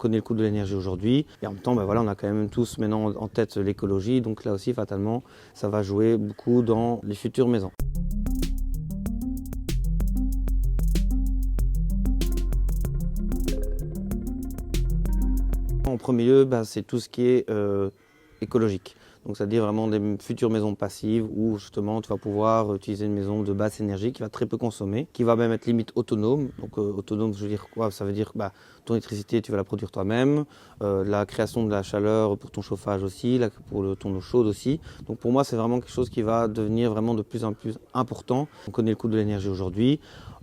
connaît le coût de l'énergie aujourd'hui et en même temps, voilà, on a quand même tous maintenant en tête l'écologie, donc là aussi, fatalement, ça va jouer beaucoup dans les futures maisons. En premier lieu, c'est tout ce qui est écologique. Donc, c'est-à-dire vraiment des futures maisons passives où justement tu vas pouvoir utiliser une maison de basse énergie qui va très peu consommer, qui va même être limite autonome. Donc autonome, je veux dire quoi? Ça veut dire ton électricité, tu vas la produire toi-même, la création de la chaleur pour ton chauffage aussi, pour ton eau chaude aussi. Donc pour moi, c'est vraiment quelque chose qui va devenir vraiment de plus en plus important. On connaît le coût de l'énergie aujourd'hui.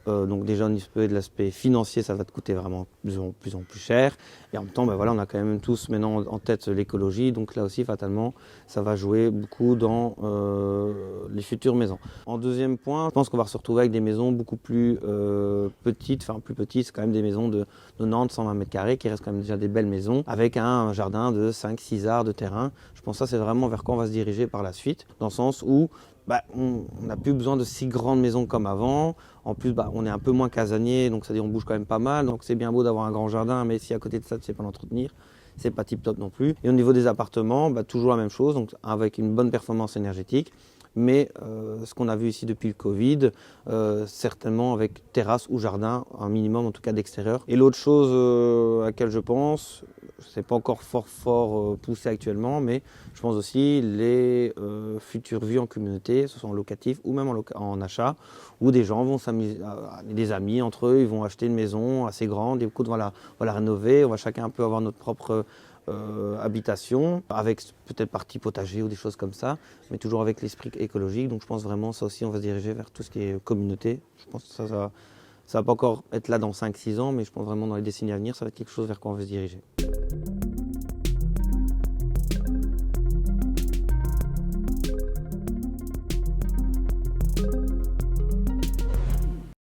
Donc déjà au niveau de l'aspect financier, ça va te coûter vraiment de plus en plus cher. Et en même temps, voilà, on a quand même tous maintenant en tête l'écologie. Donc là aussi, fatalement, ça va jouer beaucoup dans les futures maisons. En deuxième point, je pense qu'on va se retrouver avec des maisons beaucoup plus petites. Enfin, plus petites, c'est quand même des maisons de 90, 120 mètres carrés qui restent quand même déjà des belles maisons avec un jardin de 5-6 arts de terrain. Je pense que ça, c'est vraiment vers quoi on va se diriger par la suite, dans le sens où on n'a plus besoin de si grandes maisons comme avant. En plus, on est un peu moins casanier, donc c'est-à-dire on bouge quand même pas mal. Donc c'est bien beau d'avoir un grand jardin, mais si à côté de ça, tu ne sais pas l'entretenir, c'est pas tip top non plus. Et au niveau des appartements, toujours la même chose, donc avec une bonne performance énergétique. Mais ce qu'on a vu ici depuis le Covid, certainement avec terrasse ou jardin, un minimum en tout cas d'extérieur. Et l'autre chose à laquelle je pense, c'est pas encore fort poussé actuellement, mais je pense aussi les futures vues en communauté, ce soit en locatif ou même en achat, où des gens vont s'amuser, des amis entre eux, ils vont acheter une maison assez grande, et écoute, on va la rénover, on va chacun un peu avoir notre propre habitation, avec peut-être partie potager ou des choses comme ça, mais toujours avec l'esprit écologique. Donc je pense vraiment ça aussi, on va se diriger vers tout ce qui est communauté. Je pense que ça va pas encore être là dans 5-6 ans, mais je pense vraiment dans les décennies à venir, ça va être quelque chose vers quoi on va se diriger.